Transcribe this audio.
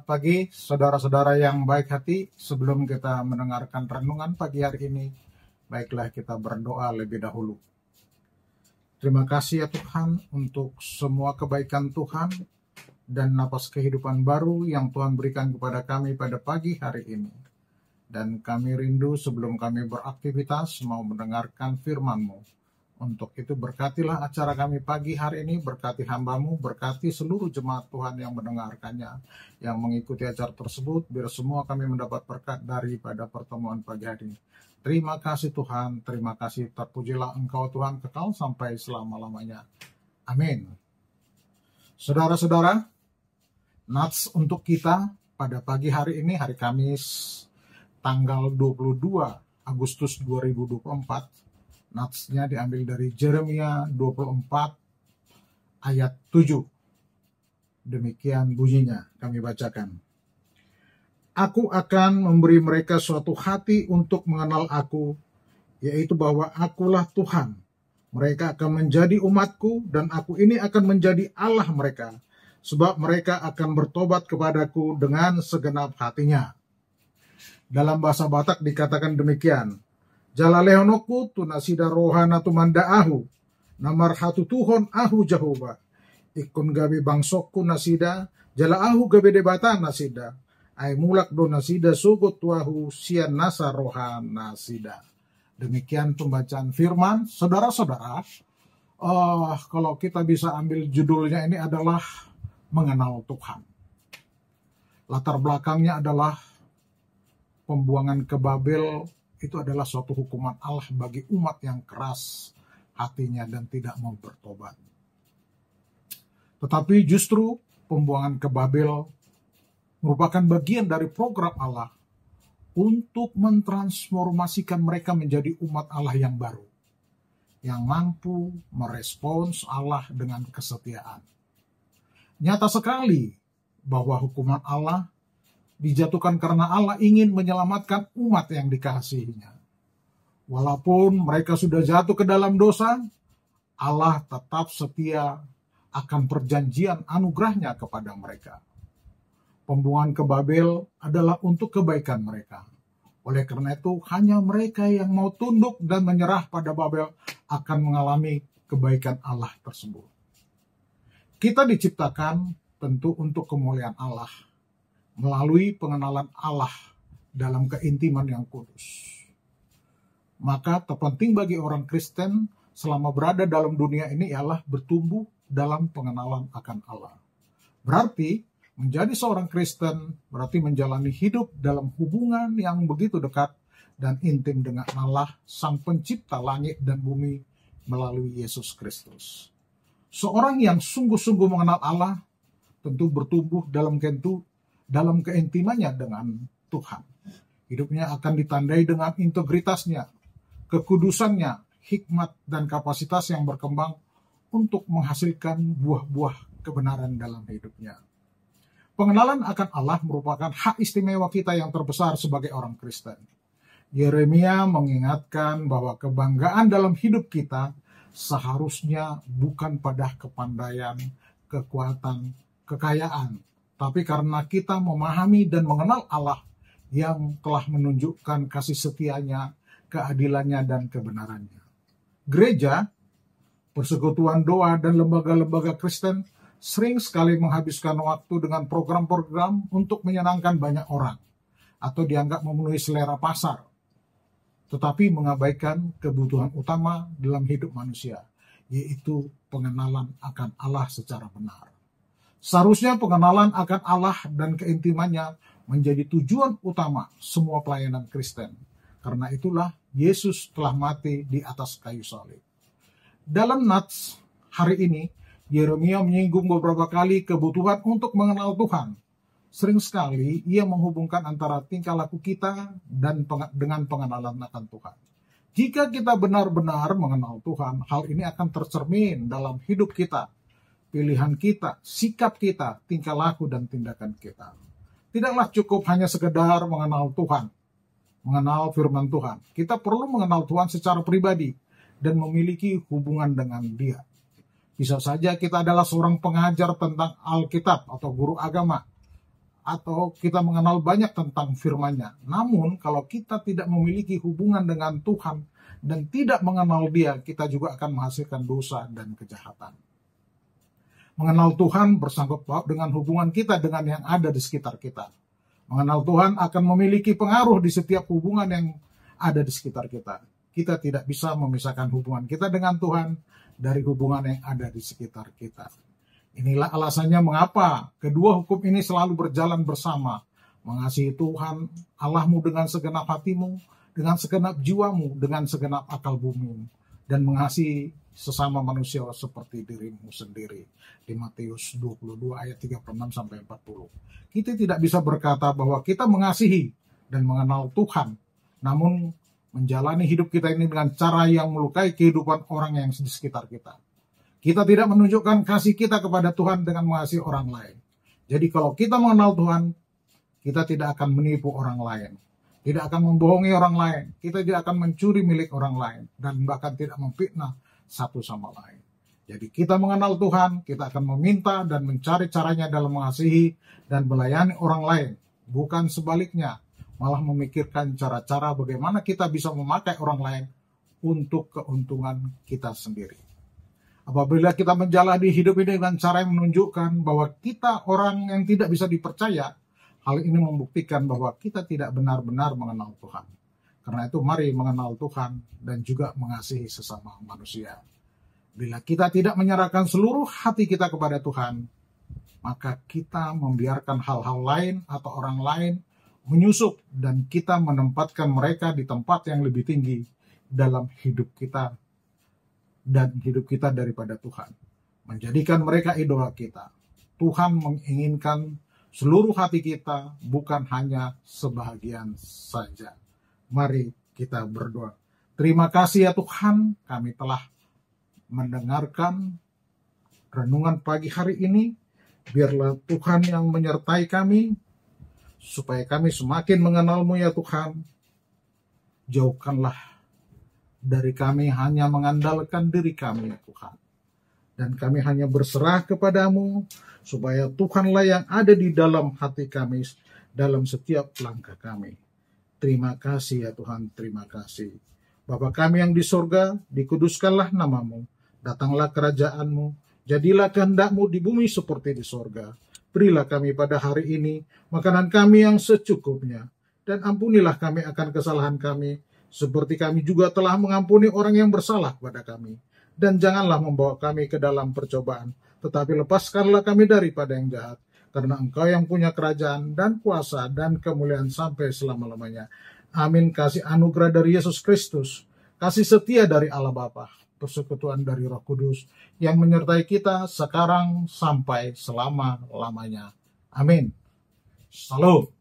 Selamat pagi, saudara-saudara yang baik hati. Sebelum kita mendengarkan renungan pagi hari ini, baiklah kita berdoa lebih dahulu. Terima kasih ya Tuhan untuk semua kebaikan Tuhan dan napas kehidupan baru yang Tuhan berikan kepada kami pada pagi hari ini. Dan kami rindu sebelum kami beraktivitas mau mendengarkan firman-Mu. Untuk itu berkatilah acara kami pagi hari ini, berkati hamba-Mu, berkati seluruh jemaat Tuhan yang mendengarkannya, yang mengikuti acara tersebut, biar semua kami mendapat berkat daripada pertemuan pagi hari ini. Terima kasih Tuhan, terima kasih, terpujilah Engkau Tuhan kekal sampai selama-lamanya. Amin. Saudara-saudara, nats untuk kita pada pagi hari ini, hari Kamis, tanggal 22 Agustus 2024, natsnya diambil dari Yeremia 24 ayat 7. Demikian bunyinya, kami bacakan. Aku akan memberi mereka suatu hati untuk mengenal aku, yaitu bahwa akulah Tuhan. Mereka akan menjadi umatku dan aku ini akan menjadi Allah mereka, sebab mereka akan bertobat kepadaku dengan segenap hatinya. Dalam bahasa Batak dikatakan demikian, Jalalehonoku tu nasida rohana tu mandaahu, namar hatu tuhon ahu Jehovah. Ikun gabi bangsokku nasida, jala ahu gabe debata nasida. Ay mulak do nasida sugut tuahu sian nasa rohan nasida. Demikian pembacaan firman. Saudara-saudara, kalau kita bisa ambil judulnya ini adalah mengenal Tuhan. Latar belakangnya adalah pembuangan ke Babel. Itu adalah suatu hukuman Allah bagi umat yang keras hatinya dan tidak mau bertobat. Tetapi justru pembuangan ke Babel merupakan bagian dari program Allah untuk mentransformasikan mereka menjadi umat Allah yang baru, yang mampu merespons Allah dengan kesetiaan. Nyata sekali bahwa hukuman Allah dijatuhkan karena Allah ingin menyelamatkan umat yang dikasihinya. Walaupun mereka sudah jatuh ke dalam dosa, Allah tetap setia akan perjanjian anugerahnya kepada mereka. Pembuangan ke Babel adalah untuk kebaikan mereka. Oleh karena itu, hanya mereka yang mau tunduk dan menyerah pada Babel akan mengalami kebaikan Allah tersebut. Kita diciptakan tentu untuk kemuliaan Allah, melalui pengenalan Allah dalam keintiman yang kudus. Maka terpenting bagi orang Kristen selama berada dalam dunia ini ialah bertumbuh dalam pengenalan akan Allah. Berarti menjadi seorang Kristen berarti menjalani hidup dalam hubungan yang begitu dekat dan intim dengan Allah, Sang Pencipta langit dan bumi melalui Yesus Kristus. Seorang yang sungguh-sungguh mengenal Allah tentu bertumbuh dalam keintimannya dengan Tuhan. Hidupnya akan ditandai dengan integritasnya, kekudusannya, hikmat dan kapasitas yang berkembang untuk menghasilkan buah-buah kebenaran dalam hidupnya. Pengenalan akan Allah merupakan hak istimewa kita yang terbesar sebagai orang Kristen. Yeremia mengingatkan bahwa kebanggaan dalam hidup kita seharusnya bukan pada kepandaian, kekuatan, kekayaan, tapi karena kita memahami dan mengenal Allah yang telah menunjukkan kasih setianya, keadilannya, dan kebenarannya. Gereja, persekutuan doa, dan lembaga-lembaga Kristen sering sekali menghabiskan waktu dengan program-program untuk menyenangkan banyak orang atau dianggap memenuhi selera pasar, tetapi mengabaikan kebutuhan utama dalam hidup manusia, yaitu pengenalan akan Allah secara benar. Seharusnya pengenalan akan Allah dan keintimannya menjadi tujuan utama semua pelayanan Kristen. Karena itulah Yesus telah mati di atas kayu salib. Dalam nats hari ini, Yeremia menyinggung beberapa kali kebutuhan untuk mengenal Tuhan. Sering sekali ia menghubungkan antara tingkah laku kita dan dengan pengenalan akan Tuhan. Jika kita benar-benar mengenal Tuhan, hal ini akan tercermin dalam hidup kita, pilihan kita, sikap kita, tingkah laku, dan tindakan kita. Tidaklah cukup hanya sekedar mengenal Tuhan, mengenal firman Tuhan. Kita perlu mengenal Tuhan secara pribadi dan memiliki hubungan dengan Dia. Bisa saja kita adalah seorang pengajar tentang Alkitab atau guru agama, atau kita mengenal banyak tentang firman-Nya. Namun kalau kita tidak memiliki hubungan dengan Tuhan dan tidak mengenal Dia, kita juga akan menghasilkan dosa dan kejahatan. Mengenal Tuhan bersangkut paut dengan hubungan kita dengan yang ada di sekitar kita. Mengenal Tuhan akan memiliki pengaruh di setiap hubungan yang ada di sekitar kita. Kita tidak bisa memisahkan hubungan kita dengan Tuhan dari hubungan yang ada di sekitar kita. Inilah alasannya mengapa kedua hukum ini selalu berjalan bersama. Mengasihi Tuhan Allahmu dengan segenap hatimu, dengan segenap jiwamu, dengan segenap akal bumimu, dan mengasihi sesama manusia seperti dirimu sendiri. Di Matius 22 ayat 36-40. Kita tidak bisa berkata bahwa kita mengasihi dan mengenal Tuhan, namun menjalani hidup kita ini dengan cara yang melukai kehidupan orang yang di sekitar kita. Kita tidak menunjukkan kasih kita kepada Tuhan dengan mengasihi orang lain. Jadi kalau kita mengenal Tuhan, kita tidak akan menipu orang lain, tidak akan membohongi orang lain, kita tidak akan mencuri milik orang lain, dan bahkan tidak memfitnah satu sama lain. Jadi kita mengenal Tuhan, kita akan meminta dan mencari caranya dalam mengasihi dan melayani orang lain, bukan sebaliknya, malah memikirkan cara-cara bagaimana kita bisa memakai orang lain untuk keuntungan kita sendiri. Apabila kita menjalani hidup ini dengan cara yang menunjukkan bahwa kita orang yang tidak bisa dipercaya, hal ini membuktikan bahwa kita tidak benar-benar mengenal Tuhan. Karena itu mari mengenal Tuhan dan juga mengasihi sesama manusia. Bila kita tidak menyerahkan seluruh hati kita kepada Tuhan, maka kita membiarkan hal-hal lain atau orang lain menyusup dan kita menempatkan mereka di tempat yang lebih tinggi dalam hidup kita dan hidup kita daripada Tuhan. Menjadikan mereka idola kita. Tuhan menginginkan seluruh hati kita, bukan hanya sebahagian saja. Mari kita berdoa. Terima kasih ya Tuhan, kami telah mendengarkan renungan pagi hari ini. Biarlah Tuhan yang menyertai kami, supaya kami semakin mengenal-Mu ya Tuhan. Jauhkanlah dari kami hanya mengandalkan diri kami ya Tuhan. Dan kami hanya berserah kepadamu, supaya Tuhanlah yang ada di dalam hati kami, dalam setiap langkah kami. Terima kasih ya Tuhan, terima kasih. Bapa kami yang di sorga, dikuduskanlah namamu. Datanglah kerajaan-Mu, jadilah kehendak-Mu di bumi seperti di sorga. Berilah kami pada hari ini makanan kami yang secukupnya, dan ampunilah kami akan kesalahan kami, seperti kami juga telah mengampuni orang yang bersalah kepada kami. Dan janganlah membawa kami ke dalam percobaan, tetapi lepaskanlah kami daripada yang jahat, karena Engkau yang punya kerajaan dan kuasa dan kemuliaan sampai selama-lamanya. Amin. Kasih anugerah dari Yesus Kristus, kasih setia dari Allah Bapa, persekutuan dari Roh Kudus yang menyertai kita sekarang sampai selama-lamanya. Amin. Shalom.